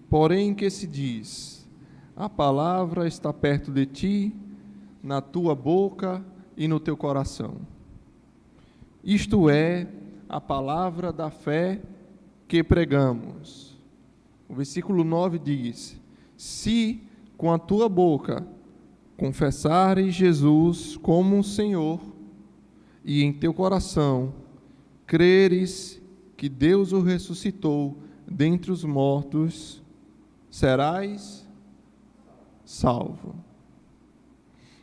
porém que se diz: a palavra está perto de ti, na tua boca e no teu coração. Isto é a palavra da fé que pregamos. O versículo 9 diz: se com a tua boca confessares Jesus como Senhor e em teu coração creres que Deus o ressuscitou dentre os mortos, serás salvo.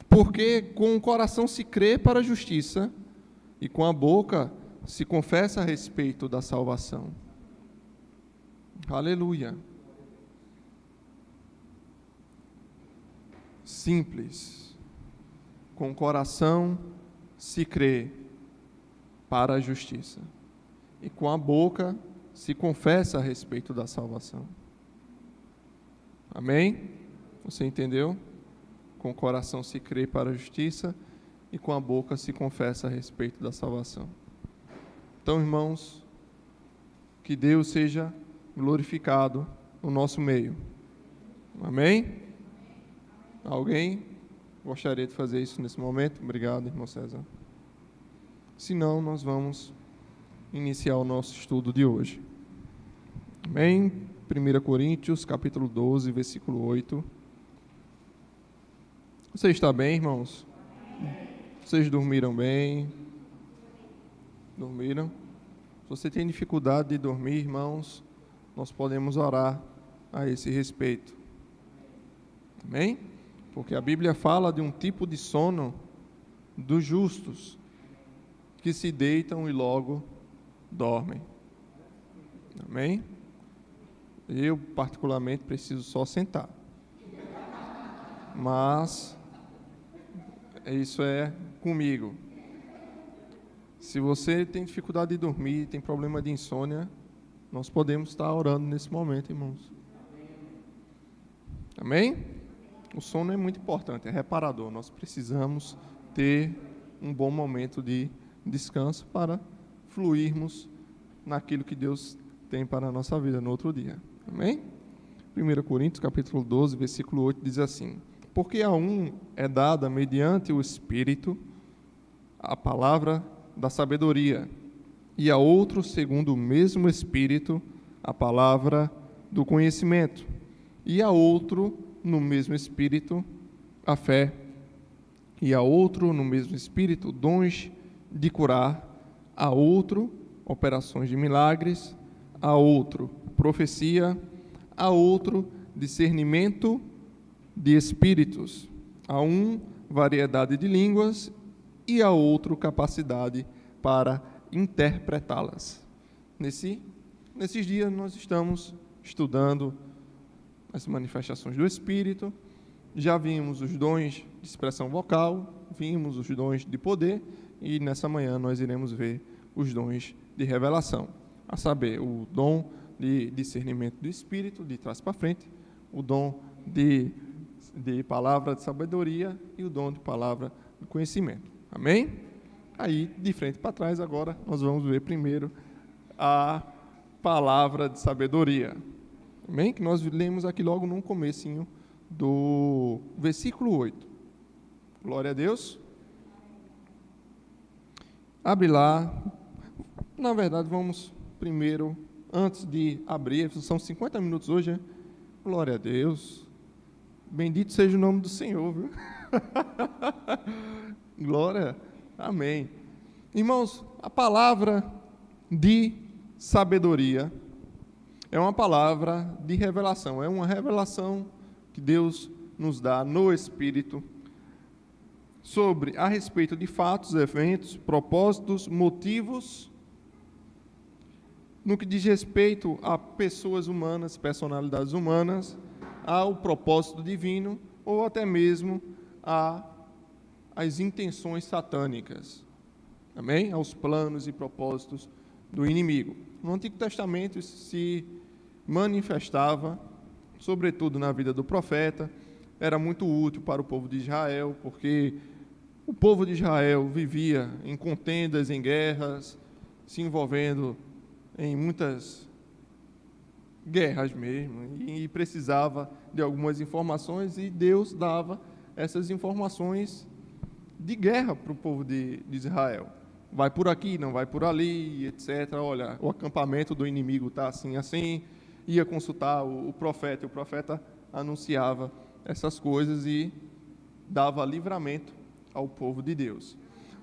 Porque com o coração se crê para a justiça e com a boca se confessa a respeito da salvação. Aleluia. Simples. Com o coração se crê para a justiça e com a boca se confessa a respeito da salvação. Amém? Você entendeu? Com o coração se crê para a justiça e com a boca se confessa a respeito da salvação. Então, irmãos, que Deus seja glorificado no nosso meio. Amém? Alguém gostaria de fazer isso nesse momento? Obrigado, irmão César. Se não, nós vamos iniciar o nosso estudo de hoje. Amém? 1 Coríntios, capítulo 12, versículo 8. Você está bem, irmãos? Vocês dormiram bem? Dormiram? Se você tem dificuldade de dormir, irmãos, nós podemos orar a esse respeito. Amém? Porque a Bíblia fala de um tipo de sono dos justos, que se deitam e logo dormem. Amém? Eu, particularmente, preciso só sentar. Mas isso é comigo. Se você tem dificuldade de dormir, tem problema de insônia, nós podemos estar orando nesse momento, irmãos. Amém? O sono é muito importante, é reparador. Nós precisamos ter um bom momento de descanso para fluirmos naquilo que Deus tem para a nossa vida no outro dia. Amém? 1 Coríntios, capítulo 12, versículo 8, diz assim: porque a um é dada mediante o Espírito a palavra da sabedoria, e a outro, segundo o mesmo Espírito, a palavra do conhecimento, e a outro, no mesmo Espírito, a fé, e a outro, no mesmo Espírito, dons de curar, a outro, operações de milagres, a outro, profecia, a outro, discernimento de espíritos, a um, variedade de línguas, e a outro, capacidade para interpretá-las. Nesses dias nós estamos estudando as manifestações do Espírito, já vimos os dons de expressão vocal, vimos os dons de poder, e nessa manhã nós iremos ver os dons de revelação, a saber, o dom de discernimento do Espírito, de trás para frente, o dom de palavra de sabedoria e o dom de palavra de conhecimento. Amém? Aí, de frente para trás, agora, nós vamos ver primeiro a palavra de sabedoria. Amém? Que nós lemos aqui logo no comecinho do versículo 8. Glória a Deus. Abre lá. Na verdade, vamos primeiro, antes de abrir, são 50 minutos hoje, né? Glória a Deus. Bendito seja o nome do Senhor, viu? Glória, amém. Irmãos, a palavra de sabedoria é uma palavra de revelação, é uma revelação que Deus nos dá no Espírito a respeito de fatos, eventos, propósitos, motivos, no que diz respeito a pessoas humanas, personalidades humanas, ao propósito divino ou até mesmo às intenções satânicas, amém? Aos planos e propósitos do inimigo. No Antigo Testamento isso se manifestava, sobretudo na vida do profeta, era muito útil para o povo de Israel, porque o povo de Israel vivia em contendas, em guerras, se envolvendo em muitas guerras mesmo, e precisava de algumas informações, e Deus dava essas informações de guerra para o povo de Israel. Vai por aqui, não vai por ali, etc. Olha, o acampamento do inimigo está assim, assim. Ia consultar o profeta anunciava essas coisas e dava livramento ao povo de Deus.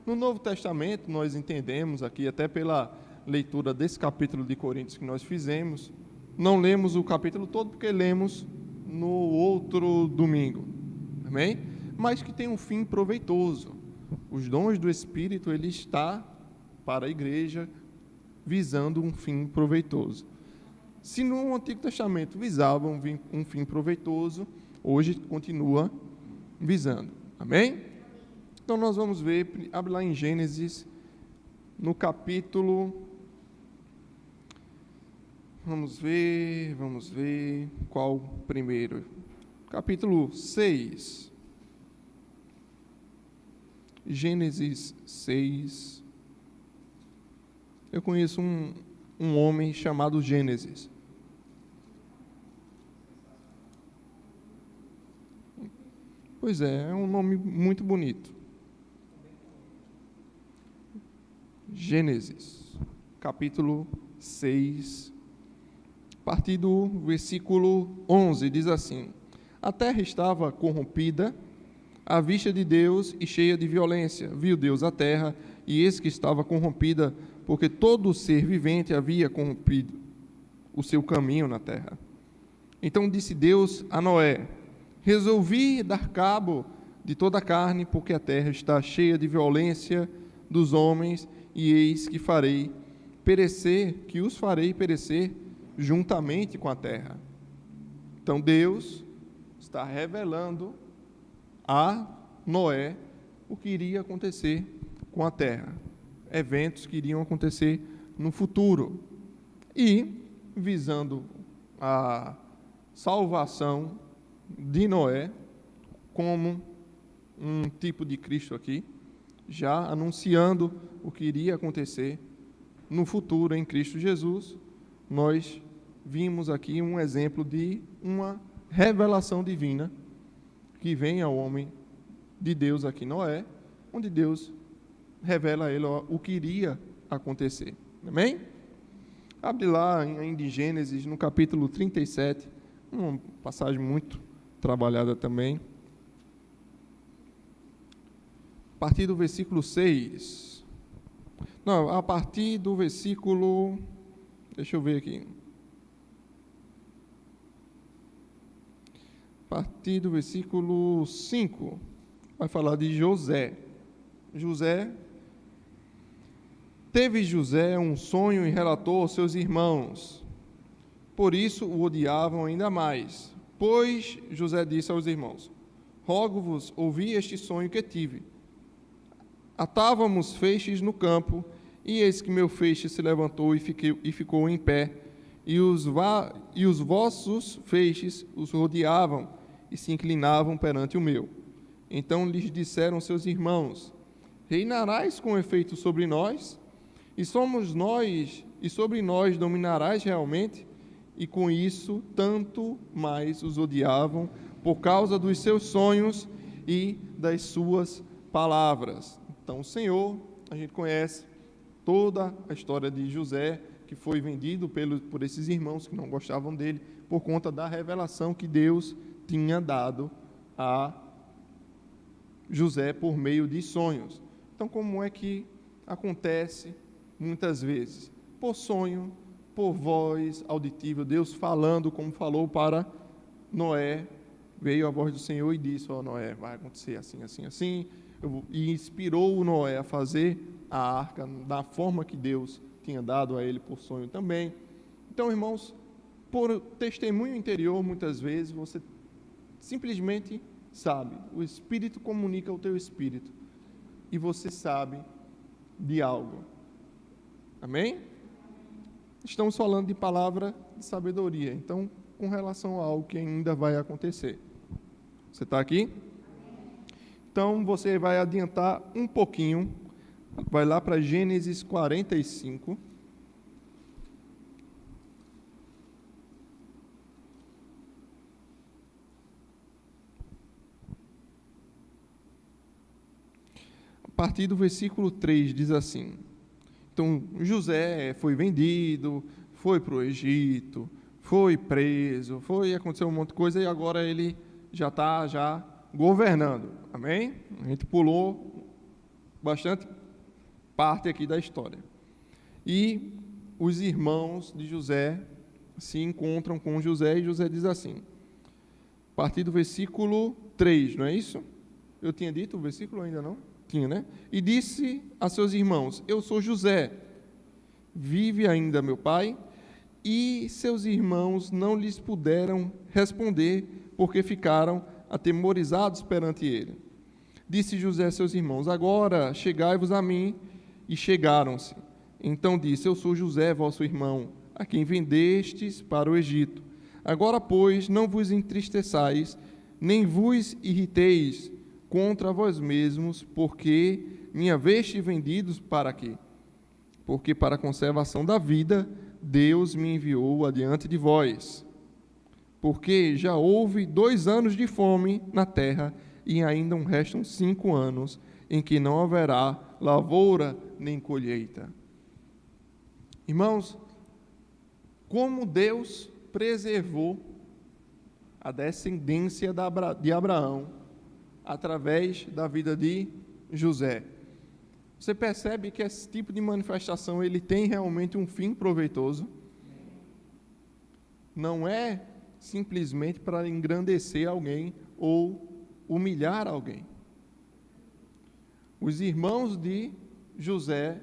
No Novo Testamento, nós entendemos aqui, até pela leitura desse capítulo de Coríntios que nós fizemos, não lemos o capítulo todo porque lemos no outro domingo, amém? Mas que tem um fim proveitoso. Os dons do Espírito, ele está para a igreja visando um fim proveitoso. Se no Antigo Testamento visava um fim proveitoso, hoje continua visando, amém? Então nós vamos ver, abre lá em Gênesis, no capítulo, vamos ver, qual primeiro? Capítulo 6. Gênesis 6. Eu conheço um homem chamado Gênesis. Pois é um nome muito bonito. Gênesis, capítulo 6, a partir do versículo 11, diz assim: A terra estava corrompida à vista de Deus e cheia de violência. Viu Deus a terra, e eis que estava corrompida, porque todo ser vivente havia corrompido o seu caminho na terra. Então disse Deus a Noé: Resolvi dar cabo de toda a carne, porque a terra está cheia de violência dos homens, e eis que os farei perecer juntamente com a terra. Então Deus está revelando a Noé o que iria acontecer com a terra, eventos que iriam acontecer no futuro, e visando a salvação de Noé como um tipo de Cristo aqui, já anunciando o que iria acontecer no futuro em Cristo Jesus. Nós vimos aqui um exemplo de uma revelação divina que vem ao homem de Deus aqui, Noé, onde Deus revela a ele o que iria acontecer. Amém? Abre lá ainda em Gênesis, no capítulo 37, uma passagem muito trabalhada também. A partir do versículo 6. Não, a partir do versículo... Deixa eu ver aqui. A partir do versículo 5, vai falar de José. Teve José um sonho e relatou aos seus irmãos. Por isso o odiavam ainda mais. Pois José disse aos irmãos: Rogo-vos, ouvi este sonho que tive. Atávamos feixes no campo, e eis que meu feixe se levantou e ficou em pé, e os vossos feixes os rodeavam e se inclinavam perante o meu. Então lhes disseram seus irmãos: Reinarás com efeito sobre nós? E sobre nós dominarás realmente? E com isso, tanto mais os odiavam por causa dos seus sonhos e das suas palavras. Então, o Senhor, a gente conhece toda a história de José, que foi vendido por esses irmãos que não gostavam dele, por conta da revelação que Deus tinha dado a José por meio de sonhos. Então, como é que acontece muitas vezes? Por sonho, por voz auditiva, Deus falando como falou para Noé. Veio a voz do Senhor e disse: Noé, vai acontecer assim, assim, assim. E inspirou o Noé a fazer a arca da forma que Deus tinha dado a ele por sonho também. Então, irmãos, por testemunho interior, muitas vezes, você simplesmente sabe. O Espírito comunica ao teu espírito e você sabe de algo. Amém? Estamos falando de palavra de sabedoria. Então, com relação a algo que ainda vai acontecer. Você está aqui? Então, você vai adiantar um pouquinho, vai lá para Gênesis 45. a partir do versículo 3 diz assim: então, José foi vendido, foi para o Egito, foi preso, aconteceu um monte de coisa, e agora ele já está governando, amém? A gente pulou bastante parte aqui da história. E os irmãos de José se encontram com José, e José diz assim, a partir do versículo 3, não é isso? Eu tinha dito o versículo, ainda não? Tinha, né? E disse a seus irmãos: eu sou José, vive ainda meu pai? E seus irmãos não lhes puderam responder, porque ficaram atemorizados perante ele. Disse José a seus irmãos: agora chegai-vos a mim. E chegaram-se. Então disse: eu sou José, vosso irmão, a quem vendestes para o Egito. Agora, pois, não vos entristeçais, nem vos irriteis contra vós mesmos, porque me haveste vendidos para quê? Porque para a conservação da vida Deus me enviou adiante de vós. Porque já houve 2 anos de fome na terra, e ainda restam 5 anos, em que não haverá lavoura nem colheita. Irmãos, como Deus preservou a descendência de Abraão através da vida de José. Você percebe que esse tipo de manifestação ele tem realmente um fim proveitoso? Não é simplesmente para engrandecer alguém ou humilhar alguém. Os irmãos de José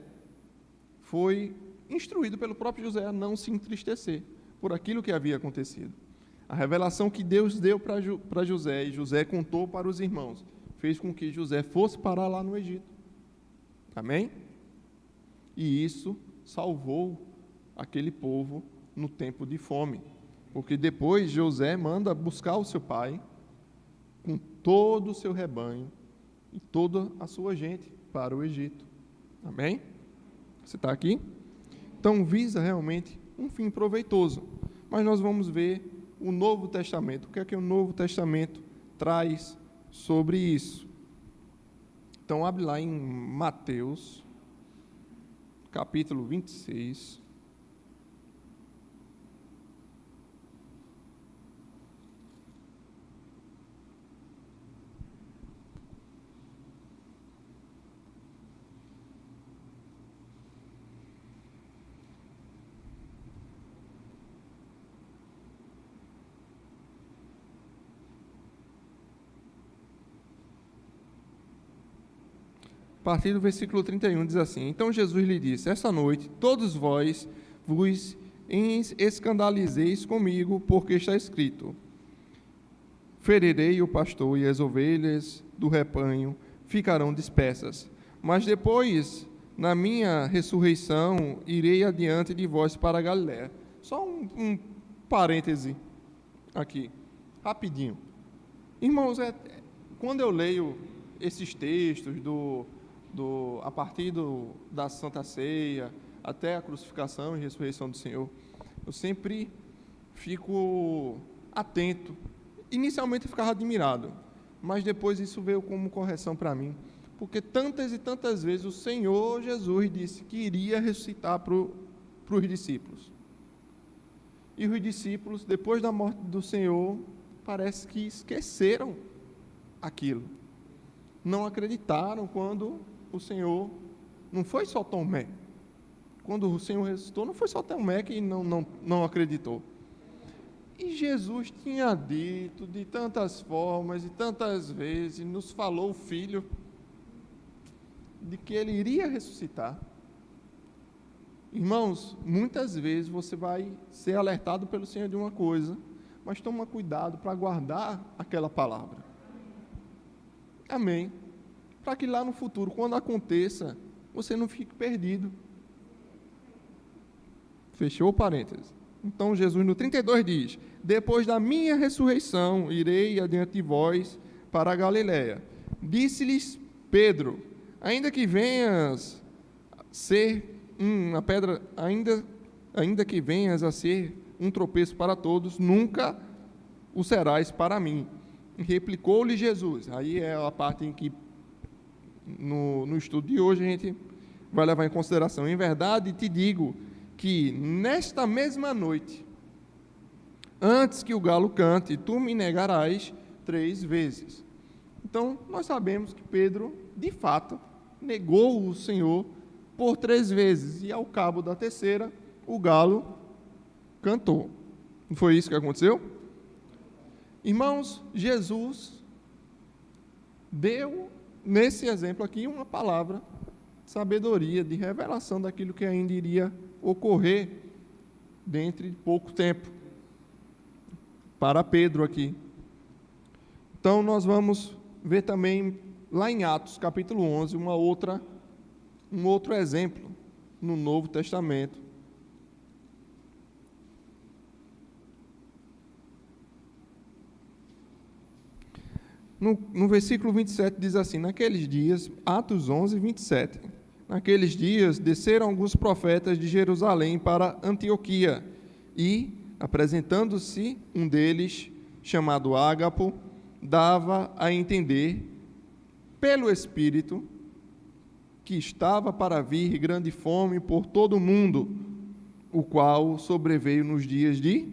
foi instruído pelo próprio José a não se entristecer por aquilo que havia acontecido. A revelação que Deus deu para José, e José contou para os irmãos, fez com que José fosse parar lá no Egito. Amém? E isso salvou aquele povo no tempo de fome. Porque depois José manda buscar o seu pai com todo o seu rebanho e toda a sua gente para o Egito. Amém? Você está aqui? Então visa realmente um fim proveitoso. Mas nós vamos ver o Novo Testamento. O que é que o Novo Testamento traz sobre isso? Então abre lá em Mateus, capítulo 26. A partir do versículo 31 diz assim: então Jesus lhe disse: esta noite todos vós vos escandalizeis comigo, porque está escrito: ferirei o pastor, e as ovelhas do rebanho ficarão dispersas. Mas depois, na minha ressurreição, irei adiante de vós para a Galiléia. Só um parêntese aqui, rapidinho. Irmãos, quando eu leio esses textos a partir da Santa Ceia até a crucificação e ressurreição do Senhor, eu sempre fico atento. Inicialmente eu ficava admirado, mas depois isso veio como correção para mim, porque tantas e tantas vezes o Senhor Jesus disse que iria ressuscitar para os discípulos. E os discípulos, depois da morte do Senhor, parece que esqueceram aquilo. Não acreditaram quando o Senhor, não foi só Tomé. Quando o Senhor ressuscitou, não foi só Tomé que não acreditou. E Jesus tinha dito de tantas formas e tantas vezes, nos falou o Filho, de que Ele iria ressuscitar. Irmãos, muitas vezes você vai ser alertado pelo Senhor de uma coisa, mas toma cuidado para guardar aquela palavra. Amém? Para que lá no futuro, quando aconteça, você não fique perdido. Fechou o parênteses. Então Jesus no 32 diz: depois da minha ressurreição, irei adiante de vós para a Galiléia. Disse-lhes Pedro: ainda que venhas ser uma pedra, ainda que venhas a ser um tropeço para todos, nunca o serás para mim. Replicou-lhe Jesus. Aí é a parte em que no estudo de hoje, a gente vai levar em consideração. Em verdade, te digo que nesta mesma noite, antes que o galo cante, tu me negarás 3 vezes. Então, nós sabemos que Pedro, de fato, negou o Senhor por 3 vezes, e ao cabo da terceira, o galo cantou. Não foi isso que aconteceu? Irmãos, Jesus deu, nesse exemplo aqui, uma palavra de sabedoria, de revelação daquilo que ainda iria ocorrer dentro de pouco tempo, para Pedro aqui. Então, nós vamos ver também, lá em Atos, capítulo 11, um outro exemplo no Novo Testamento. No versículo 27 diz assim, naqueles dias, Atos 11, 27, naqueles dias desceram alguns profetas de Jerusalém para Antioquia e, apresentando-se um deles, chamado Ágapo, dava a entender, pelo Espírito, que estava para vir grande fome por todo o mundo, o qual sobreveio nos dias de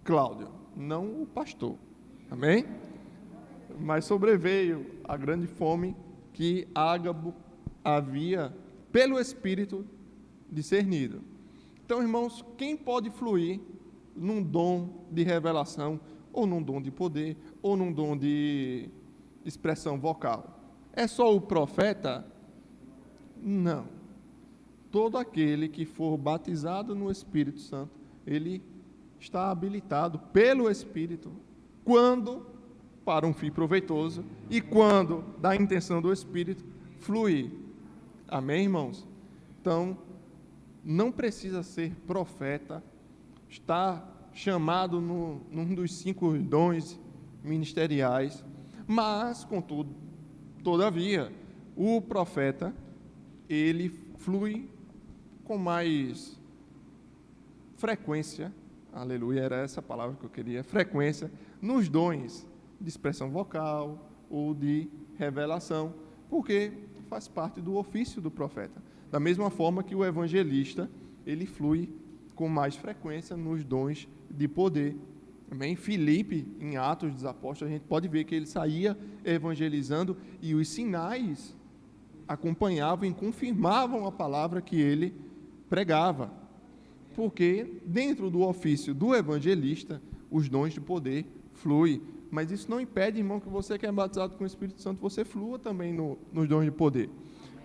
Cláudio, não o pastor, amém? Mas sobreveio a grande fome que Ágabo havia, pelo Espírito, discernido. Então, irmãos, quem pode fluir num dom de revelação, ou num dom de poder, ou num dom de expressão vocal? É só o profeta? Não. Todo aquele que for batizado no Espírito Santo, ele está habilitado pelo Espírito, quando para um fim proveitoso, e quando da intenção do Espírito, fluir. Amém, irmãos? Então, não precisa ser profeta, está chamado num dos 5 dons ministeriais, mas, contudo, todavia, o profeta, ele flui com mais frequência, aleluia, era essa a palavra que eu queria, frequência, nos dons de expressão vocal ou de revelação, porque faz parte do ofício do profeta. Da mesma forma que o evangelista, ele flui com mais frequência nos dons de poder. Também Filipe, em Atos dos Apóstolos, a gente pode ver que ele saía evangelizando e os sinais acompanhavam e confirmavam a palavra que ele pregava. Porque dentro do ofício do evangelista, os dons de poder fluem. Mas isso não impede, irmão, que você que é batizado com o Espírito Santo, você flua também nos dons de poder.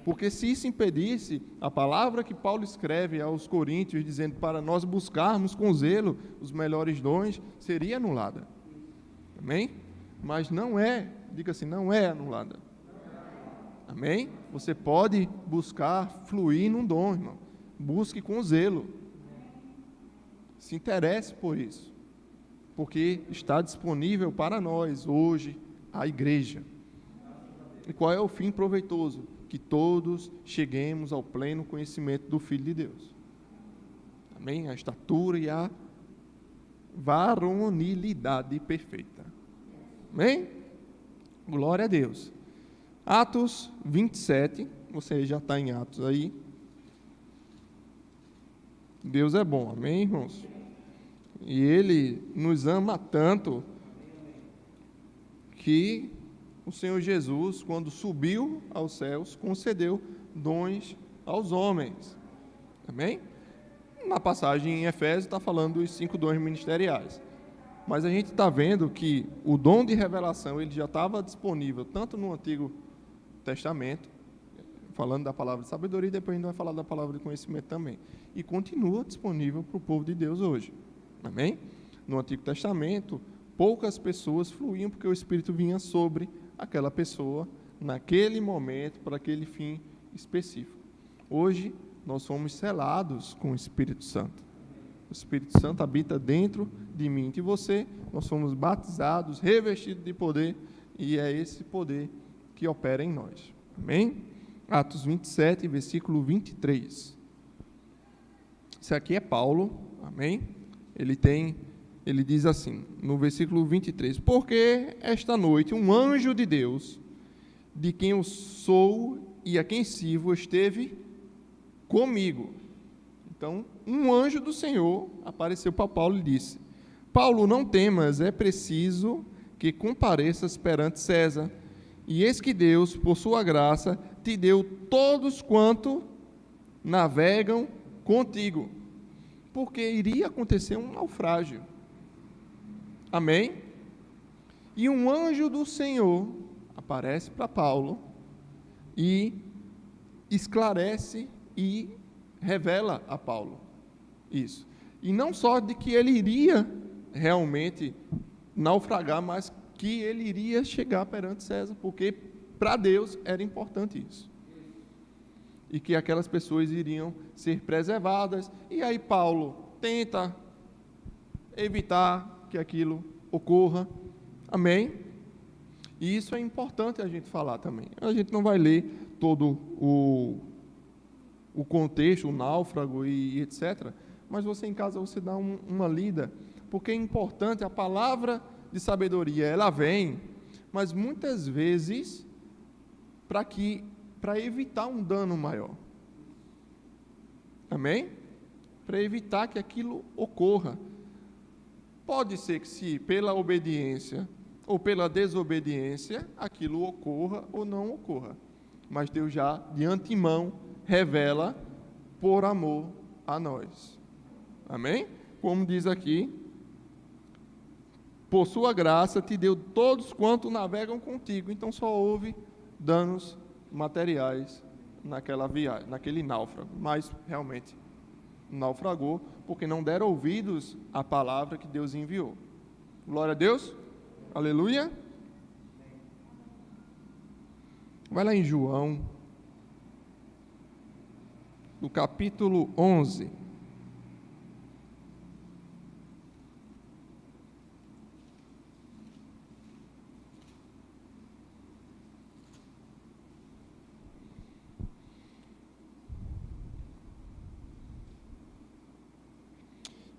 Porque se isso impedisse, a palavra que Paulo escreve aos Coríntios, dizendo para nós buscarmos com zelo os melhores dons, seria anulada. Amém? Mas não é, diga assim, não é anulada. Amém? Você pode buscar fluir num dom, irmão. Busque com zelo. Se interesse por isso. Porque está disponível para nós, hoje, a igreja. E qual é o fim proveitoso? Que todos cheguemos ao pleno conhecimento do Filho de Deus. Amém? A estatura e a varonilidade perfeita. Amém? Glória a Deus. Atos 27, você já está em Atos aí. Deus é bom, amém, irmãos? E Ele nos ama tanto que o Senhor Jesus, quando subiu aos céus, concedeu dons aos homens. Amém? Na passagem em Efésios está falando dos 5 dons ministeriais. Mas a gente está vendo que o dom de revelação ele já estava disponível tanto no Antigo Testamento, falando da palavra de sabedoria, e depois a gente vai falar da palavra de conhecimento também. E continua disponível para o povo de Deus hoje. Amém? No Antigo Testamento, poucas pessoas fluíam porque o Espírito vinha sobre aquela pessoa, naquele momento, para aquele fim específico. Hoje, nós somos selados com o Espírito Santo. O Espírito Santo habita dentro de mim e de você. Nós somos batizados, revestidos de poder, e é esse poder que opera em nós. Amém? Atos 27, versículo 23. Isso aqui é Paulo, amém? Ele diz assim, no versículo 23, porque esta noite um anjo de Deus de quem eu sou e a quem sirvo esteve comigo. Então, um anjo do Senhor apareceu para Paulo e disse: Paulo, não temas, é preciso que compareças perante César. E eis que Deus, por sua graça, te deu todos quanto navegam contigo. Porque iria acontecer um naufrágio. Amém? E um anjo do Senhor aparece para Paulo e esclarece e revela a Paulo isso. E não só de que ele iria realmente naufragar, mas que ele iria chegar perante César, porque para Deus era importante isso. E que aquelas pessoas iriam ser preservadas. E aí Paulo tenta evitar que aquilo ocorra. Amém? E isso é importante a gente falar também. A gente não vai ler todo o contexto, o náufrago e etc. Mas você em casa, você dá uma lida, porque é importante, a palavra de sabedoria, ela vem, mas muitas vezes para evitar um dano maior. Amém? Para evitar que aquilo ocorra. Pode ser que se pela obediência ou pela desobediência, aquilo ocorra ou não ocorra. Mas Deus já, de antemão, revela por amor a nós. Amém? Como diz aqui, por sua graça te deu todos quanto navegam contigo. Então só houve danos materiais naquela viagem, naquele náufrago. Mas realmente naufragou, porque não deram ouvidos à palavra que Deus enviou. Glória a Deus. Aleluia. Vai lá em João, no capítulo 11.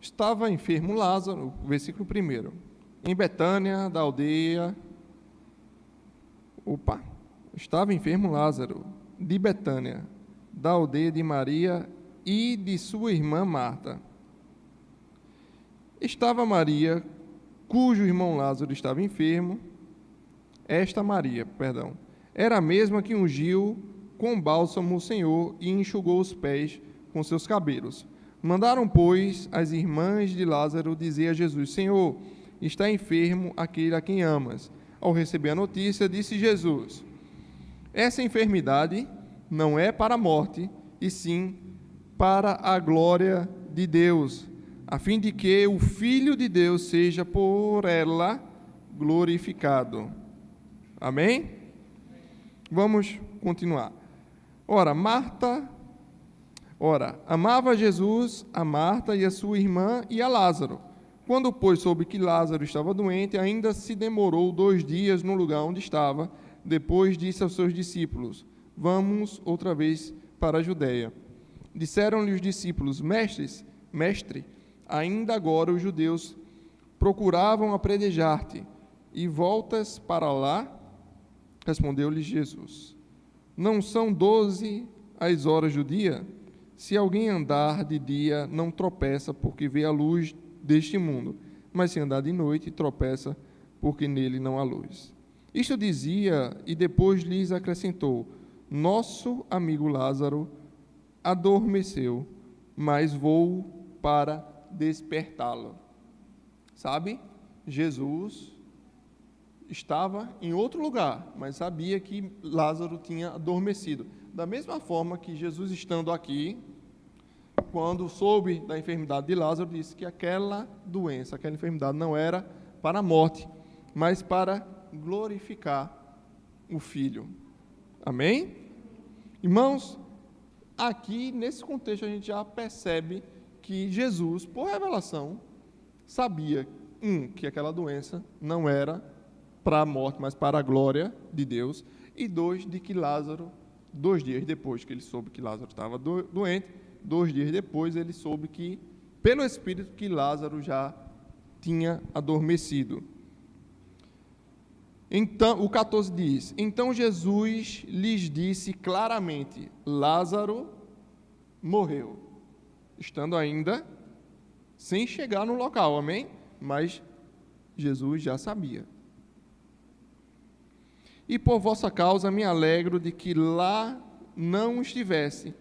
Estava enfermo Lázaro, versículo 1, em Betânia, da aldeia. Estava enfermo Lázaro, de Betânia, da aldeia de Maria e de sua irmã Marta. Estava Maria, cujo irmão Lázaro estava enfermo. Era a mesma que ungiu com bálsamo o Senhor e enxugou os pés com seus cabelos. Mandaram, pois, as irmãs de Lázaro dizer a Jesus: Senhor, está enfermo aquele a quem amas. Ao receber a notícia, disse Jesus: essa enfermidade não é para a morte, e sim para a glória de Deus, a fim de que o Filho de Deus seja por ela glorificado. Amém? Vamos continuar. Amava Jesus a Marta e a sua irmã e a Lázaro. Quando, pois, soube que Lázaro estava doente, ainda se demorou 2 dias no lugar onde estava. Depois disse aos seus discípulos: vamos outra vez para a Judeia. Disseram-lhe os discípulos: Mestre, ainda agora os judeus procuravam apredejar-te, e voltas para lá? Respondeu-lhes Jesus: não são 12 as horas do dia? Se alguém andar de dia, não tropeça, porque vê a luz deste mundo, mas se andar de noite, tropeça, porque nele não há luz. Isto dizia, e depois lhes acrescentou: nosso amigo Lázaro adormeceu, mas vou para despertá-lo. Sabe? Jesus estava em outro lugar, mas sabia que Lázaro tinha adormecido. Da mesma forma que Jesus, estando aqui, quando soube da enfermidade de Lázaro, disse que aquela doença, aquela enfermidade não era para a morte, mas para glorificar o Filho. Amém? Irmãos, aqui nesse contexto a gente já percebe que Jesus, por revelação, sabia, que aquela doença não era para a morte, mas para a glória de Deus, e 2, de que Lázaro, 2 dias depois que ele soube que Lázaro estava doente, 2 dias depois ele soube que, pelo Espírito, que Lázaro já tinha adormecido. Então, o 14 diz: então Jesus lhes disse claramente: Lázaro morreu, estando ainda sem chegar no local, amém? Mas Jesus já sabia. E por vossa causa me alegro de que lá não estivesse,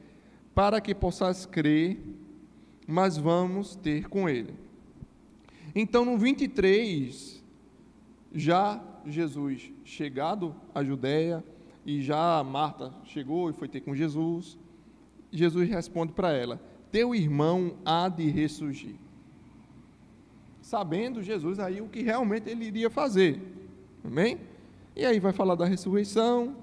para que possais crer, mas vamos ter com ele. Então, no 23, já Jesus chegado à Judéia, e já Marta chegou e foi ter com Jesus, Jesus responde para ela: teu irmão há de ressurgir. Sabendo Jesus aí o que realmente ele iria fazer, amém? E aí vai falar da ressurreição.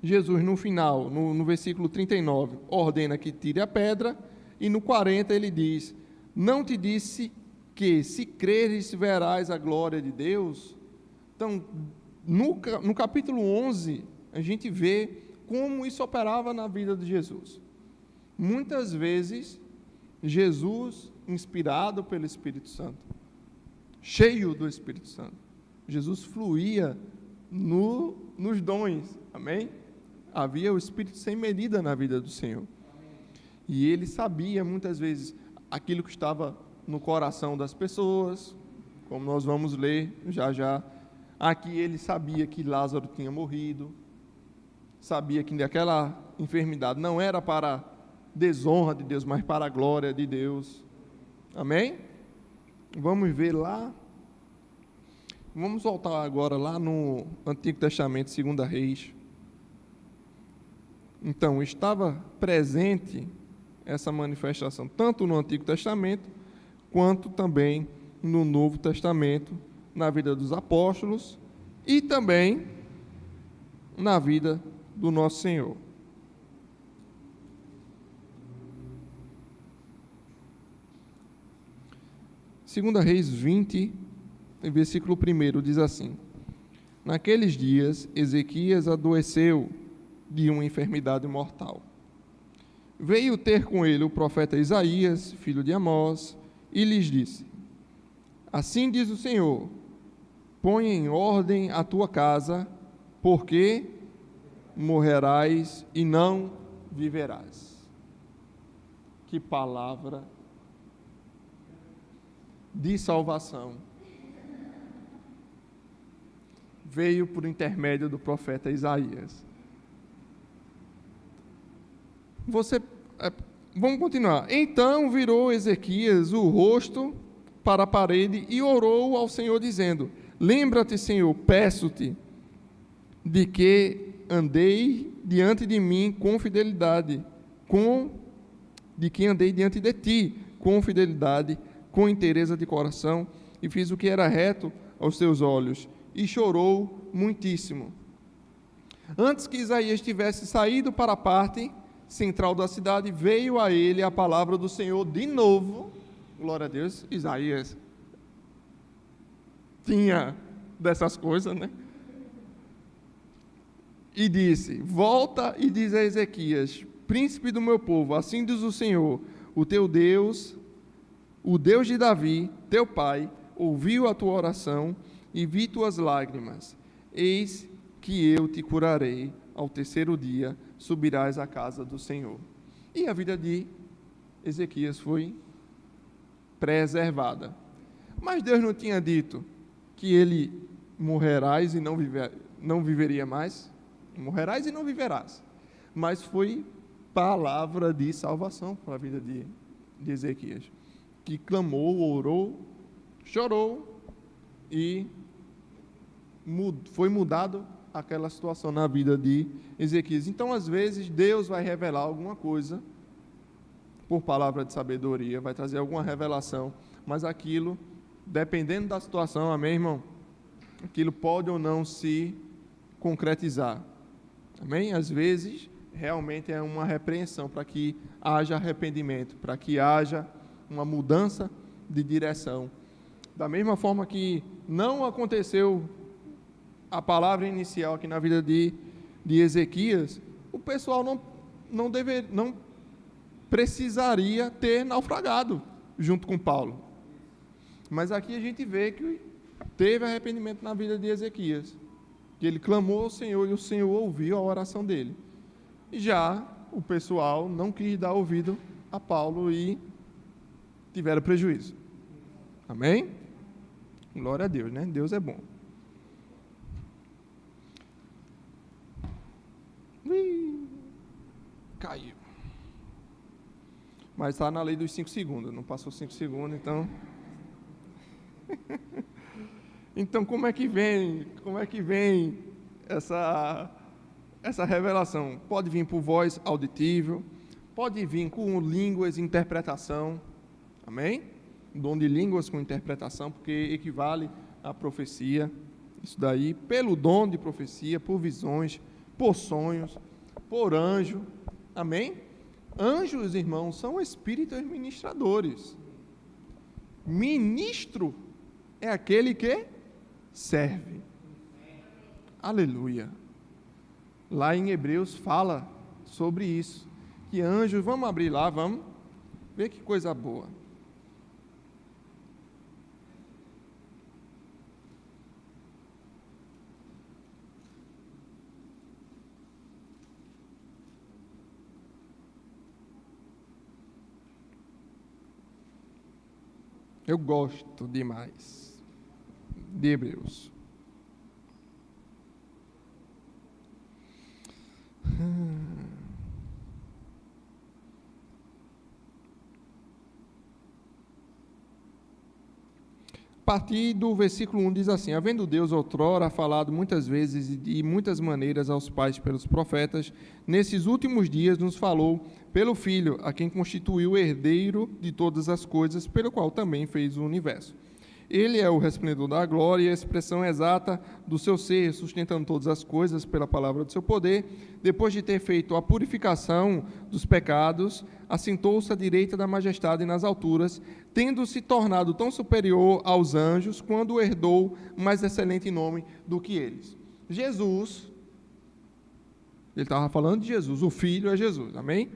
Jesus no final, no versículo 39, ordena que tire a pedra, e no 40 ele diz: não te disse que se creres verás a glória de Deus? Então, no capítulo 11, a gente vê como isso operava na vida de Jesus. Muitas vezes, Jesus, inspirado pelo Espírito Santo, cheio do Espírito Santo, Jesus fluía nos dons, amém? Havia o Espírito sem medida na vida do Senhor. E ele sabia, muitas vezes, aquilo que estava no coração das pessoas, como nós vamos ler já já. Aqui ele sabia que Lázaro tinha morrido, sabia que aquela enfermidade não era para desonra de Deus, mas para a glória de Deus. Amém? Vamos ver lá. Vamos voltar agora lá no Antigo Testamento, 2 Reis. Então, estava presente essa manifestação, tanto no Antigo Testamento, quanto também no Novo Testamento, na vida dos apóstolos e também na vida do nosso Senhor. Segunda Reis 20, versículo 1, diz assim: naqueles dias, Ezequias adoeceu de uma enfermidade mortal. Veio ter com ele o profeta Isaías, filho de Amós, e lhes disse: assim diz o Senhor, põe em ordem a tua casa, porque morrerás e não viverás. Que palavra de salvação veio por intermédio do profeta Isaías. Vamos continuar. Então virou Ezequias o rosto para a parede e orou ao Senhor, dizendo: lembra-te, Senhor, peço-te, de que andei diante de mim com fidelidade, de que andei diante de ti com fidelidade, com inteireza de coração, e fiz o que era reto aos teus olhos. E chorou muitíssimo. Antes que Isaías tivesse saído para a parte central da cidade, veio a ele a palavra do Senhor de novo. Glória a Deus. Isaías tinha dessas coisas, né? E disse: volta e diz a Ezequias, príncipe do meu povo, assim diz o Senhor, o teu Deus, o Deus de Davi, teu pai, ouviu a tua oração e vi tuas lágrimas. Eis que eu te curarei, ao terceiro dia subirás à casa do Senhor. E a vida de Ezequias foi preservada. Mas Deus não tinha dito que ele morrerás e não viveria mais? Morrerás e não viverás. Mas foi palavra de salvação para a vida de Ezequias, que clamou, orou, chorou e foi mudado aquela situação na vida de Ezequias. Então, às vezes, Deus vai revelar alguma coisa por palavra de sabedoria, vai trazer alguma revelação, mas aquilo, dependendo da situação, amém, irmão? Aquilo pode ou não se concretizar, amém? Às vezes, realmente é uma repreensão para que haja arrependimento, para que haja uma mudança de direção. Da mesma forma que não aconteceu a palavra inicial aqui na vida de Ezequias, o pessoal não precisaria ter naufragado junto com Paulo. Mas aqui a gente vê que teve arrependimento na vida de Ezequias, que ele clamou ao Senhor e o Senhor ouviu a oração dele. E já o pessoal não quis dar ouvido a Paulo e tiveram prejuízo. Amém? Glória a Deus, né? Deus é bom. Caiu. Mas está na lei dos 5 segundos, não passou 5 segundos, então... Então, como é que vem essa revelação? Pode vir por voz auditível, pode vir com línguas e interpretação, amém? Dom de línguas com interpretação, porque equivale à profecia, isso daí, pelo dom de profecia, por visões, por sonhos, por anjo, amém? Anjos, irmãos, são espíritos ministradores. Ministro é aquele que serve. Aleluia. Lá em Hebreus fala sobre isso. Que anjos, vamos abrir lá, vamos ver que coisa boa. Eu gosto demais de Hebreus. A partir do versículo 1 diz assim: havendo Deus outrora falado muitas vezes e de muitas maneiras aos pais pelos profetas, nesses últimos dias nos falou pelo Filho, a quem constituiu o herdeiro de todas as coisas, pelo qual também fez o universo. Ele é o resplendor da glória e a expressão exata do seu ser, sustentando todas as coisas pela palavra do seu poder. Depois de ter feito a purificação dos pecados, assentou-se à direita da majestade nas alturas, tendo se tornado tão superior aos anjos, quando herdou mais excelente nome do que eles. Jesus, ele estava falando de Jesus, o Filho é Jesus, amém?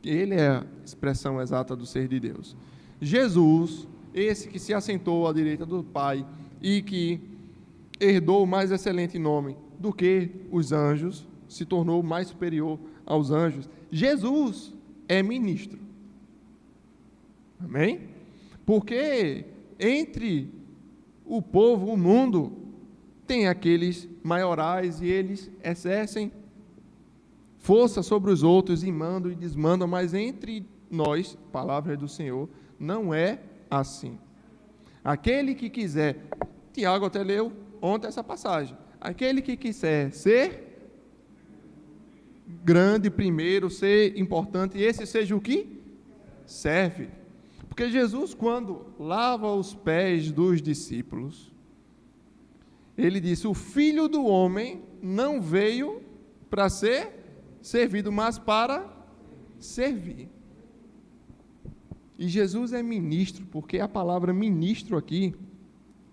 Ele é a expressão exata do ser de Deus. Jesus, esse que se assentou à direita do Pai e que herdou o mais excelente nome do que os anjos, se tornou mais superior aos anjos. Jesus é ministro. Amém? Porque entre o povo, o mundo, tem aqueles maiorais e eles exercem força sobre os outros e mandam e desmandam, mas entre nós, palavra do Senhor, não é assim. Aquele que quiser, Tiago até leu ontem essa passagem, aquele que quiser ser grande primeiro, ser importante, esse seja o que? Serve. Porque Jesus, quando lava os pés dos discípulos, ele disse: o Filho do Homem não veio para ser servido, mas para servir. E Jesus é ministro, porque a palavra ministro aqui,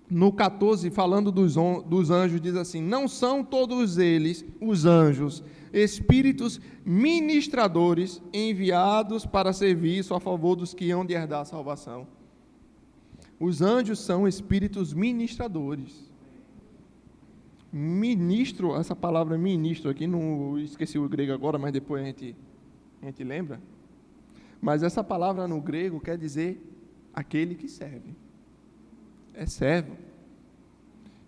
no 14, falando dos anjos, diz assim: não são todos eles, os anjos, espíritos ministradores enviados para serviço a favor dos que hão de herdar a salvação. Os anjos são espíritos ministradores. Ministro, essa palavra ministro aqui, não esqueci o grego agora, mas depois a gente lembra. Mas essa palavra no grego quer dizer aquele que serve. É servo.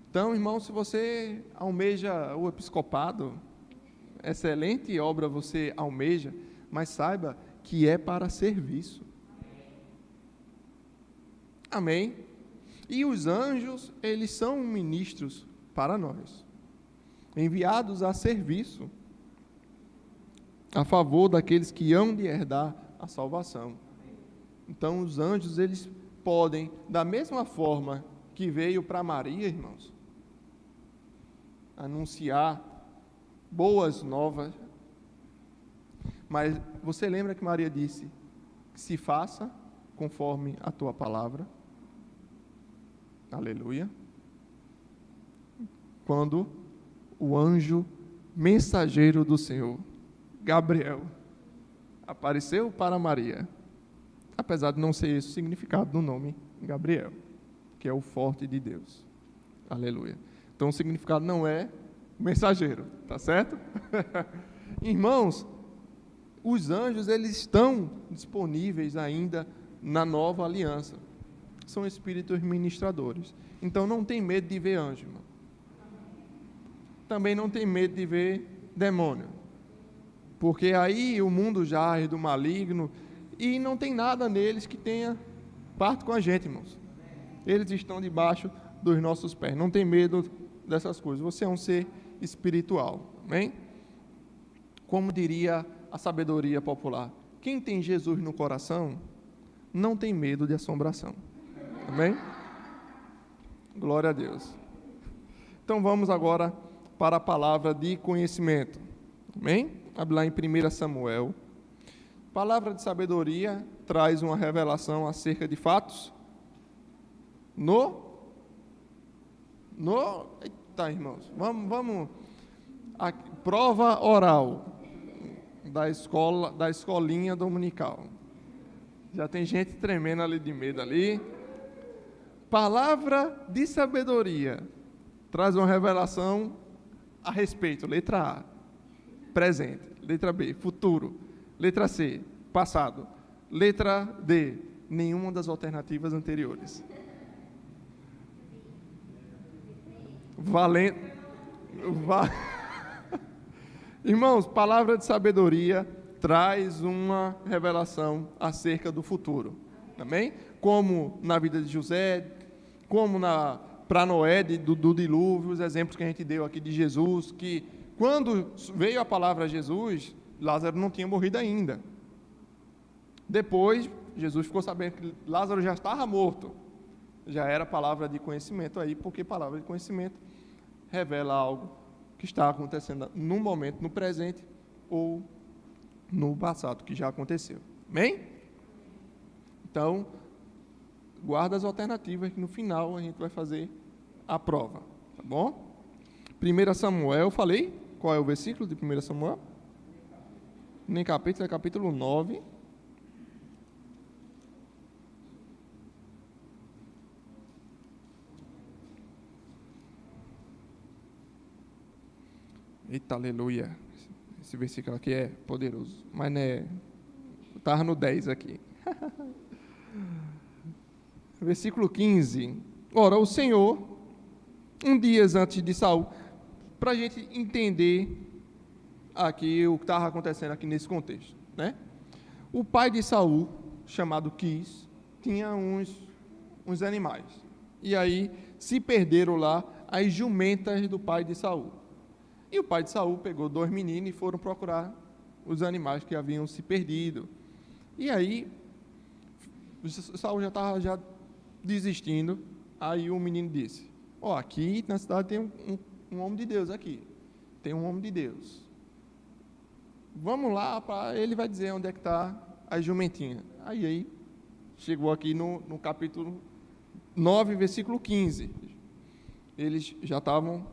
Então, irmão, se você almeja o episcopado, excelente obra você almeja, mas saiba que é para serviço. Amém? E os anjos, eles são ministros para nós, enviados a serviço, a favor daqueles que hão de herdar a salvação. Então, os anjos, eles podem, da mesma forma que veio para Maria, irmãos, anunciar boas novas, mas você lembra que Maria disse: se faça conforme a tua palavra? Aleluia. Quando o anjo mensageiro do Senhor, Gabriel, apareceu para Maria, apesar de não ser esse o significado do nome Gabriel, que é o forte de Deus. Aleluia. Então o significado não é mensageiro, tá certo? Irmãos, os anjos, eles estão disponíveis ainda na nova aliança. São espíritos ministradores. Então não tem medo de ver anjo, irmão. Também não tem medo de ver demônio. Porque aí o mundo jaz do maligno e não tem nada neles que tenha parte com a gente, irmãos. Eles estão debaixo dos nossos pés. Não tem medo dessas coisas. Você é um ser espiritual. Amém? Como diria a sabedoria popular, quem tem Jesus no coração não tem medo de assombração. Amém? Glória a Deus. Então vamos agora para a palavra de conhecimento. Amém? Abre lá em 1 Samuel. Palavra de sabedoria traz uma revelação acerca de fatos eita, irmãos, vamos aqui, prova oral da escolinha dominical. Já tem gente tremendo ali de medo ali. Palavra de sabedoria traz uma revelação a respeito. Letra A, presente. Letra B, futuro. Letra C, passado. Letra D, nenhuma das alternativas anteriores. Valendo. Irmãos, palavra de sabedoria traz uma revelação acerca do futuro. Amém? Como na vida de José, como para Noé do dilúvio, os exemplos que a gente deu aqui de Jesus, que quando veio a palavra a Jesus, Lázaro não tinha morrido ainda. Depois, Jesus ficou sabendo que Lázaro já estava morto. Já era palavra de conhecimento aí, porque palavra de conhecimento revela algo que está acontecendo no momento, no presente ou no passado, que já aconteceu. Amém? Então, guarda as alternativas, que no final a gente vai fazer a prova. Tá bom? 1 Samuel, falei? Qual é o versículo de 1 Samuel? Nem capítulo, é capítulo 9. Eita, aleluia. Esse versículo aqui é poderoso. Mas né, estava no 10 aqui. Versículo 15. Ora, o Senhor, um dia antes de Saul, para a gente entender aqui o que estava acontecendo aqui nesse contexto, né? O pai de Saul, chamado Quis, tinha uns animais. E aí se perderam lá as jumentas do pai de Saul. E o pai de Saul pegou 2 meninos e foram procurar os animais que haviam se perdido. E aí Saul já estava desistindo. Aí o menino disse: aqui na cidade tem um homem de Deus aqui. Tem um homem de Deus. Vamos lá, ele vai dizer onde é que está a jumentinha. Aí chegou aqui no capítulo 9, versículo 15. Eles já estavam,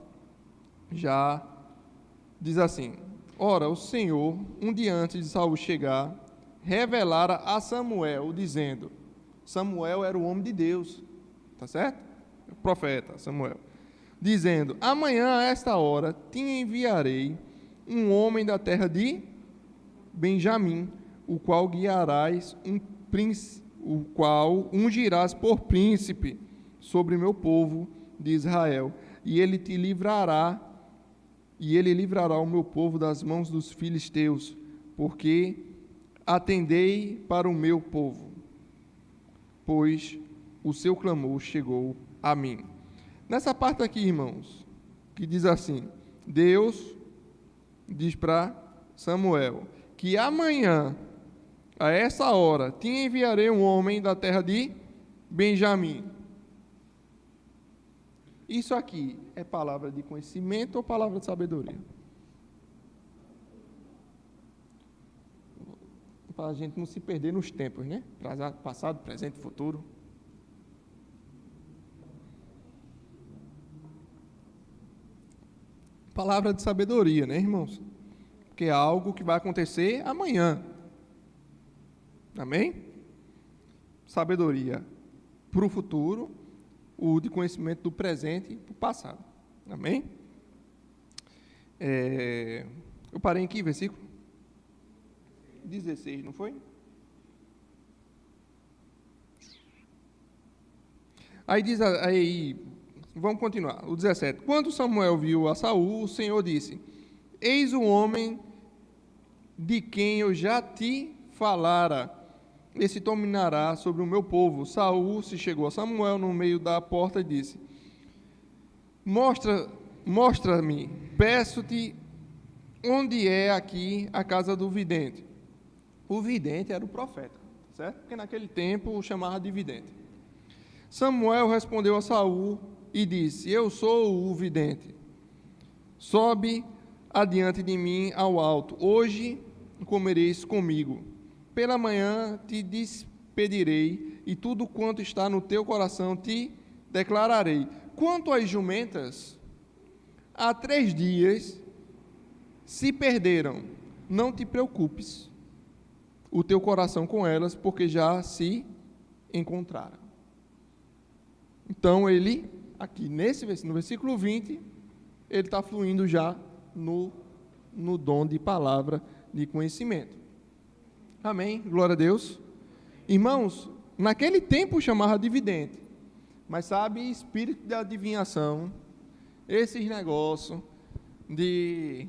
diz assim: ora, o Senhor, um dia antes de Saul chegar, revelara a Samuel, dizendo... Samuel era o homem de Deus, tá certo? O profeta Samuel. Dizendo: amanhã a esta hora te enviarei um homem da terra de Benjamim, o qual ungirás por príncipe sobre meu povo de Israel, e ele livrará o meu povo das mãos dos filisteus, porque atendei para o meu povo, pois o seu clamor chegou a mim. Nessa parte aqui, irmãos, que diz assim: Deus diz para Samuel que amanhã, a essa hora, te enviarei um homem da terra de Benjamim. Isso aqui é palavra de conhecimento ou palavra de sabedoria? Para a gente não se perder nos tempos, né? Passado, presente, futuro. Palavra de sabedoria, né, irmãos? Porque é algo que vai acontecer amanhã. Amém? Sabedoria para o futuro o de conhecimento do presente para o passado. Amém? Eu parei aqui, versículo 16, não foi? Aí diz, vamos continuar, o 17. Quando Samuel viu a Saul, o Senhor disse: eis o homem de quem eu já te falara, esse dominará sobre o meu povo. Saul se chegou a Samuel no meio da porta e disse: mostra-me, peço-te, onde é aqui a casa do vidente. O vidente era o profeta, certo? Porque naquele tempo o chamava de vidente. Samuel respondeu a Saul e disse: eu sou o vidente. Sobe adiante de mim ao alto. Hoje comereis comigo. Pela manhã te despedirei, e tudo quanto está no teu coração te declararei. Quanto às jumentas, há 3 dias se perderam. Não te preocupes o teu coração com elas, porque já se encontraram. Então ele, aqui no versículo 20, ele está fluindo já no dom de palavra de conhecimento. Amém? Glória a Deus. Irmãos, naquele tempo chamava de vidente, mas sabe, espírito de adivinhação, esses negócios de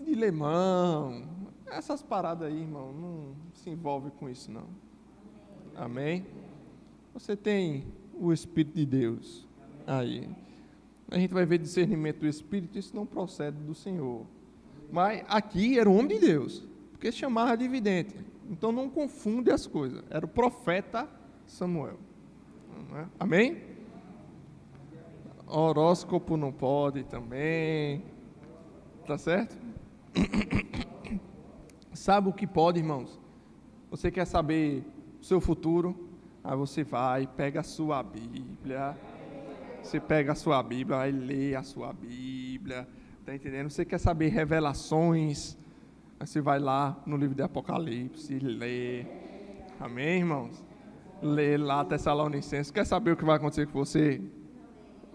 lemão, essas paradas aí, irmão, não se envolve com isso não. Amém? Você tem o Espírito de Deus aí. A gente vai ver discernimento do Espírito, isso não procede do Senhor. Mas aqui era o homem de Deus, porque se chamava de vidente. Então não confunde as coisas. Era o profeta Samuel. Amém? Horóscopo não pode também. Tá certo? Sabe o que pode, irmãos? Você quer saber o seu futuro? Aí você vai, pega a sua Bíblia. Você pega a sua Bíblia, vai ler a sua Bíblia. Está entendendo? Você quer saber revelações? Aí você vai lá no livro de Apocalipse e lê. Amém, irmãos? Lê lá Tessalonicenses. Quer saber o que vai acontecer com você?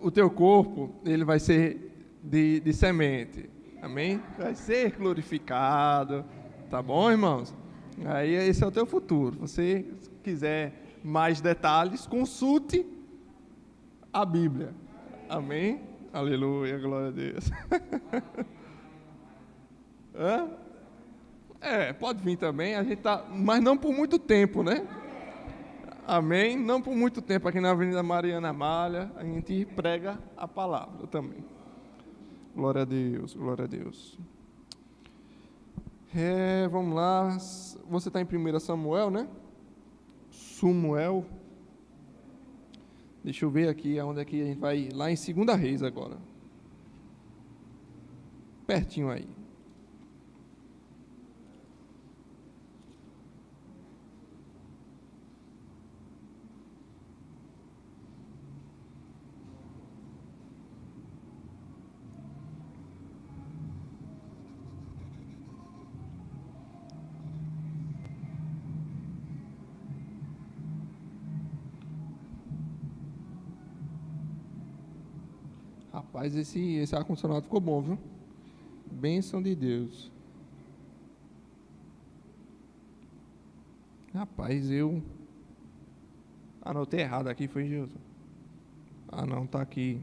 O teu corpo, ele vai ser de semente. Amém? Vai ser glorificado. Tá bom, irmãos? Aí esse é o teu futuro. Se você quiser mais detalhes, consulte a Bíblia. Amém? Aleluia, glória a Deus. Pode vir também, a gente tá, mas não por muito tempo, né? Amém? Não por muito tempo aqui na Avenida Mariana Malha, a gente prega a palavra também. Glória a Deus, glória a Deus. Vamos lá, você está em 1 Samuel, né? Samuel. Deixa eu ver aqui, onde é que a gente vai, lá em 2 Reis agora. Pertinho aí. Rapaz, esse ar-condicionado ficou bom, viu? Bênção de Deus. Rapaz, eu anotei errado aqui, foi Jesus. Não, tá aqui.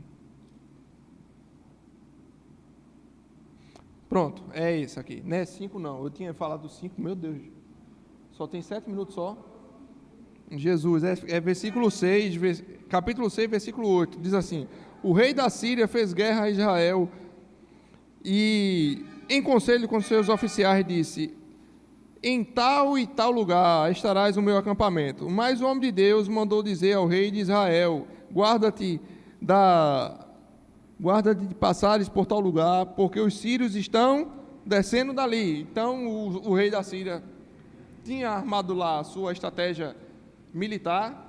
Pronto, é esse aqui. Não é 5 não, eu tinha falado 5, meu Deus. Só tem 7 minutos só. Jesus, é versículo 6, capítulo 6, versículo 8, diz assim: o rei da Síria fez guerra a Israel e, em conselho com seus oficiais, disse: em tal e tal lugar estarás o meu acampamento. Mas o homem de Deus mandou dizer ao rei de Israel: guarda-te de passares por tal lugar, porque os sírios estão descendo dali. Então o rei da Síria tinha armado lá a sua estratégia militar,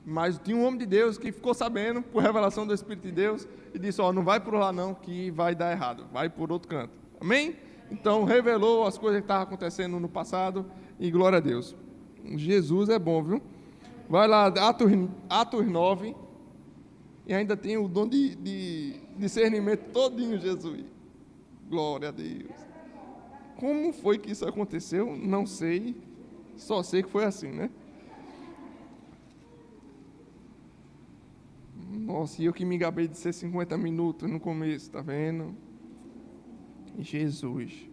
mas tinha um homem de Deus que ficou sabendo, por revelação do Espírito de Deus, e disse: não vai por lá não, que vai dar errado, vai por outro canto. Amém? Então revelou as coisas que estavam acontecendo no passado, e glória a Deus. Jesus é bom, viu? Vai lá, Atos 9, e ainda tem o dom de discernimento todinho, Jesus. Glória a Deus. Como foi que isso aconteceu? Não sei, só sei que foi assim, né? Nossa, e eu que me gabei de ser 50 minutos no começo, tá vendo? Jesus.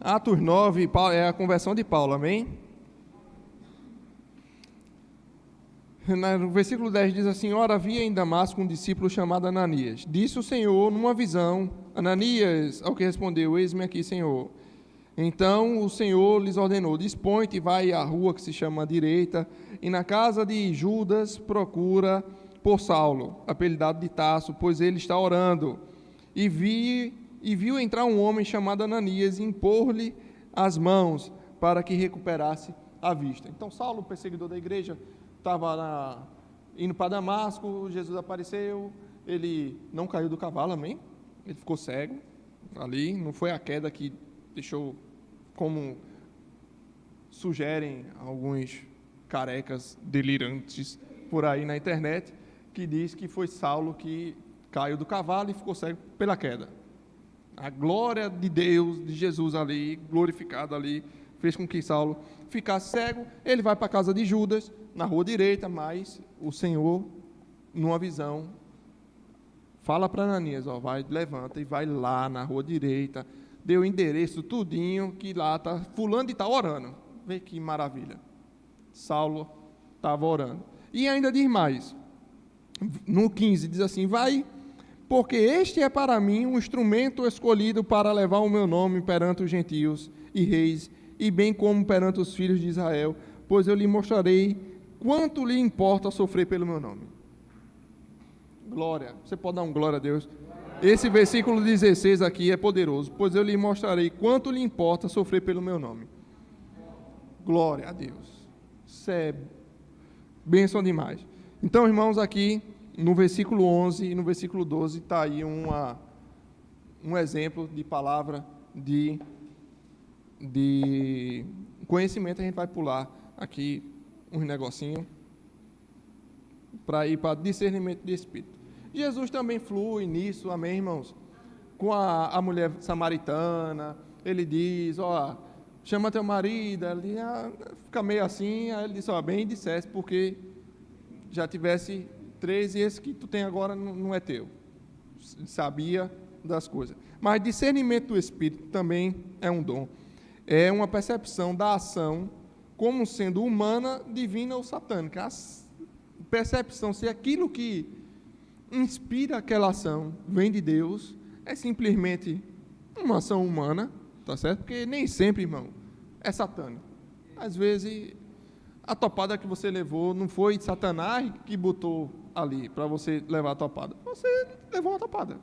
Atos 9 é a conversão de Paulo, amém? No versículo 10 diz assim: ora, havia em Damasco um discípulo chamado Ananias. Disse o Senhor numa visão: Ananias, ao que respondeu: eis-me aqui, Senhor. Então o Senhor lhes ordenou: dispõe-te e vai à rua que se chama Direita, e na casa de Judas procura por Saulo, apelidado de Tarso, pois ele está orando. E viu entrar um homem chamado Ananias e impor-lhe as mãos para que recuperasse a vista. Então Saulo, perseguidor da igreja, estava indo para Damasco, Jesus apareceu, ele não caiu do cavalo, amém? Ele ficou cego ali, não foi a queda que deixou, como sugerem alguns carecas delirantes por aí na internet, que diz que foi Saulo que caiu do cavalo e ficou cego pela queda. A glória de Deus, de Jesus ali, glorificado ali, fez com que Saulo ficasse cego. Ele vai para a casa de Judas, na rua direita, mas o Senhor, numa visão, fala para Ananias, vai, levanta e vai lá na rua direita, deu o endereço tudinho, que lá está fulano e está orando. Vê que maravilha. Saulo estava orando. E ainda diz mais, no 15 diz assim: vai, porque este é para mim um instrumento escolhido para levar o meu nome perante os gentios e reis, e bem como perante os filhos de Israel, pois eu lhe mostrarei quanto lhe importa sofrer pelo meu nome. Glória. Você pode dar um glória a Deus? Esse versículo 16 aqui é poderoso, pois eu lhe mostrarei quanto lhe importa sofrer pelo meu nome. Glória a Deus. Isso é bênção demais. Então, irmãos, aqui no versículo 11 e no versículo 12 está aí um exemplo de palavra de conhecimento. A gente vai pular aqui uns negocinhos para ir para discernimento de espírito. Jesus também flui nisso, amém, irmãos? Com a mulher samaritana, ele diz, chama teu marido, ela diz, fica meio assim, aí ele diz, bem disseste, porque já tivesse 3 e esse que tu tem agora não é teu. Sabia das coisas. Mas discernimento do Espírito também é um dom. É uma percepção da ação como sendo humana, divina ou satânica. A percepção se aquilo que inspira aquela ação vem de Deus, é simplesmente uma ação humana, tá certo? Porque nem sempre, irmão, é satânico. Às vezes, a topada que você levou não foi Satanás que botou ali para você levar a topada. Você levou uma topada.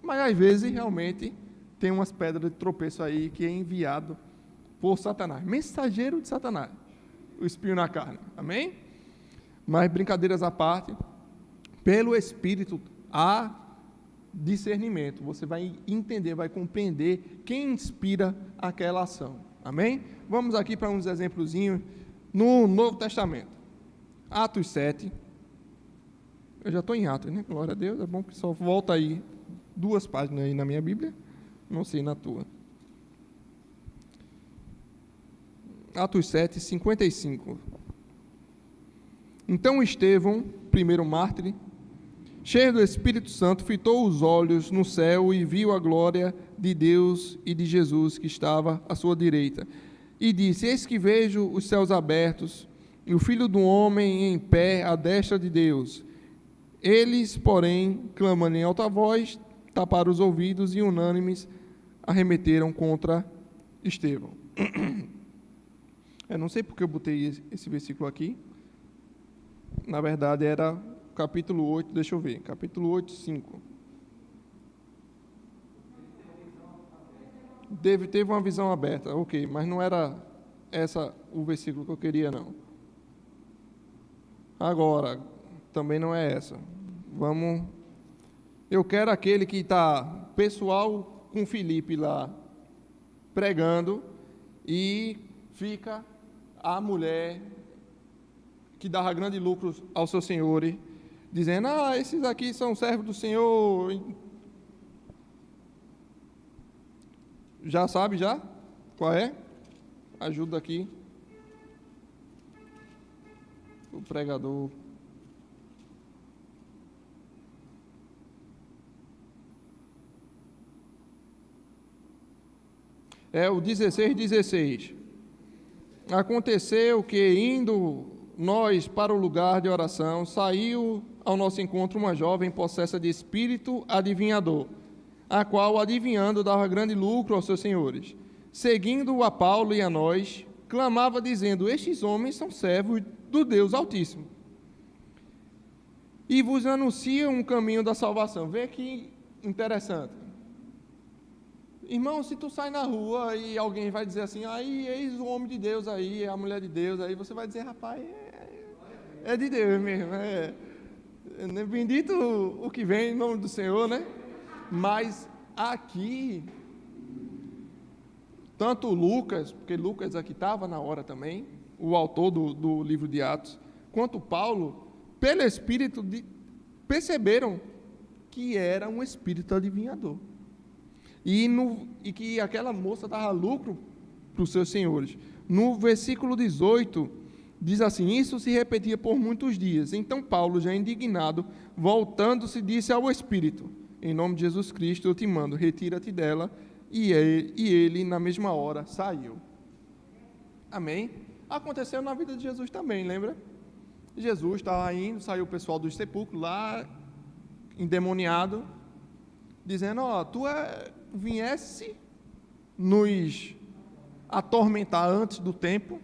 Mas às vezes realmente tem umas pedras de tropeço aí que é enviado por Satanás, mensageiro de Satanás, o espinho na carne, amém? Mas brincadeiras à parte, pelo Espírito há discernimento, você vai entender, vai compreender quem inspira aquela ação, amém? Vamos aqui para uns exemplozinhos no Novo Testamento, Atos 7, eu já estou em Atos, né? Glória a Deus, é bom que só volta aí 2 páginas aí na minha Bíblia, não sei na tua. Atos 7, 55. Então Estevão, primeiro mártir, cheio do Espírito Santo, fitou os olhos no céu e viu a glória de Deus e de Jesus que estava à sua direita. E disse, eis que vejo os céus abertos e o Filho do Homem em pé à destra de Deus. Eles, porém, clamando em alta voz, taparam os ouvidos e unânimes arremeteram contra Estevão. Eu não sei porque eu botei esse versículo aqui. Na verdade era capítulo 8, deixa eu ver, capítulo 8, 5. Teve uma visão aberta, ok, mas não era essa o versículo que eu queria, não. Agora, também não é essa. Vamos. Eu quero aquele que está pessoal com Filipe lá pregando e fica a mulher que dava grande lucro aos seus senhores, dizendo, esses aqui são servos do Senhor. Já sabe, já? Qual é? Ajuda aqui. O pregador. É o 16:16. Aconteceu que, indo nós para o lugar de oração, saiu ao nosso encontro uma jovem possessa de espírito adivinhador, a qual, adivinhando, dava grande lucro aos seus senhores. Seguindo a Paulo e a nós, clamava dizendo, estes homens são servos do Deus Altíssimo, e vos anunciam um caminho da salvação. Vê que interessante. Irmão, se tu sai na rua e alguém vai dizer assim, aí eis o homem de Deus aí, a mulher de Deus aí, você vai dizer, rapaz, é de Deus mesmo, bendito o que vem em nome do Senhor, né? Mas aqui, tanto Lucas, porque Lucas aqui estava na hora também, o autor do livro de Atos, quanto Paulo, pelo Espírito, perceberam que era um espírito adivinhador. E que aquela moça dava lucro para os seus senhores. No versículo 18, diz assim, isso se repetia por muitos dias. Então Paulo, já indignado, voltando-se, disse ao Espírito, em nome de Jesus Cristo, eu te mando, retira-te dela. E ele, na mesma hora, saiu. Amém? Aconteceu na vida de Jesus também, lembra? Jesus estava indo, saiu o pessoal do sepulcro lá, endemoniado, dizendo, tu viesse nos atormentar antes do tempo.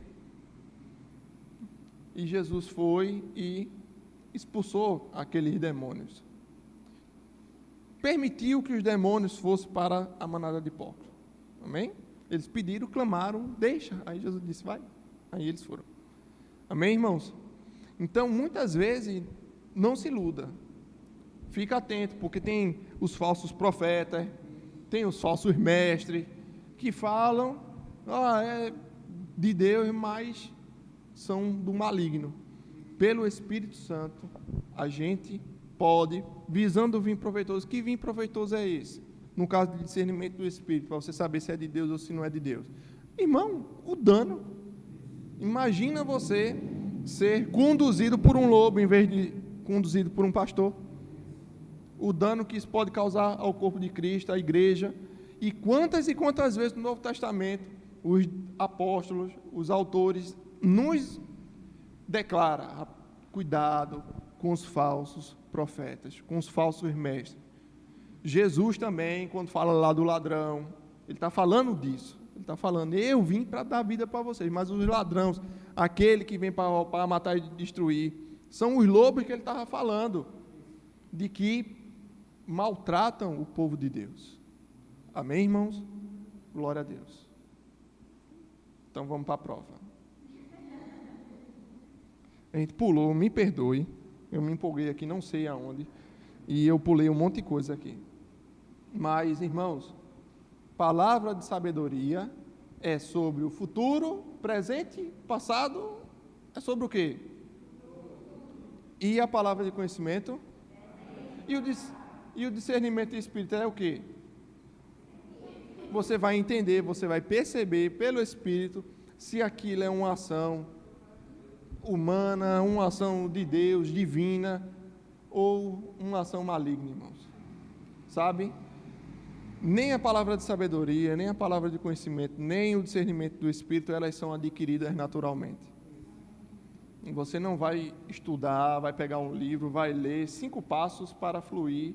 E Jesus foi e expulsou aqueles demônios. Permitiu que os demônios fossem para a manada de porcos. Amém? Eles pediram, clamaram, deixa. Aí Jesus disse, vai. Aí eles foram. Amém, irmãos? Então, muitas vezes, não se iluda. Fica atento, porque tem os falsos profetas, tem os falsos mestres, que falam, é de Deus, mas são do maligno. Pelo Espírito Santo, a gente pode, visando o vinho proveitoso. Que vinho proveitoso é esse? No caso de discernimento do Espírito, para você saber se é de Deus ou se não é de Deus. Irmão, o dano. Imagina você ser conduzido por um lobo em vez de conduzido por um pastor. O dano que isso pode causar ao corpo de Cristo, à igreja. E quantas vezes no Novo Testamento os apóstolos, os autores, nos declaram cuidado com os falsos profetas, com os falsos mestres. Jesus também, quando fala lá do ladrão, ele está falando disso. Ele está falando, eu vim para dar vida para vocês, mas os ladrões, aquele que vem para matar e destruir, são os lobos que ele estava falando, de que maltratam o povo de Deus. Amém, irmãos? Glória a Deus. Então vamos para a prova. A gente pulou, me perdoe, eu me empolguei aqui, não sei aonde, e eu pulei um monte de coisa aqui. Mas, irmãos, palavra de sabedoria é sobre o futuro, presente, passado, é sobre o quê? E a palavra de conhecimento? E o discernimento espírita é o quê? Você vai entender, você vai perceber pelo Espírito se aquilo é uma ação humana, uma ação de Deus, divina, ou uma ação maligna, irmãos. Sabe? Nem a palavra de sabedoria, nem a palavra de conhecimento, nem o discernimento do Espírito, elas são adquiridas naturalmente. Você não vai estudar, vai pegar um livro, vai ler 5 passos para fluir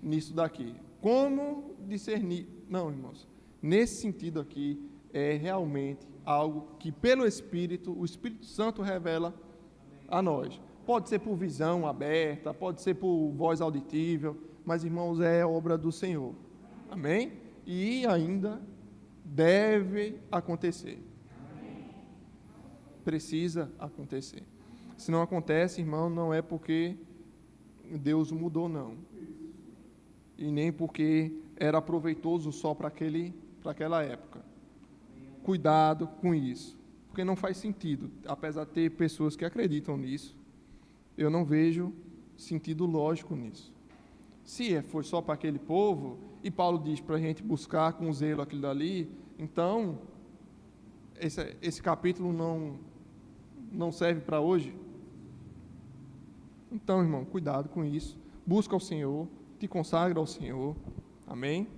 nisso daqui. Como discernir? Não, irmãos. Nesse sentido aqui, é realmente algo que pelo Espírito, o Espírito Santo revela a nós. Pode ser por visão aberta, pode ser por voz auditível, mas, irmãos, é obra do Senhor. Amém? E ainda deve acontecer. Precisa acontecer. Se não acontece, irmão, não é porque Deus mudou, não. E nem porque era proveitoso só para aquela época. Cuidado com isso. porque não faz sentido. Apesar de ter pessoas que acreditam nisso, eu não vejo sentido lógico nisso. Se foi só para aquele povo, e Paulo diz para a gente buscar com zelo aquilo dali, então esse capítulo não serve para hoje. Então, irmão, cuidado com isso. Busca ao Senhor, te consagra ao Senhor. Amém?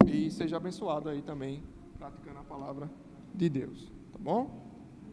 E seja abençoado aí também, praticando a palavra de Deus. Tá bom?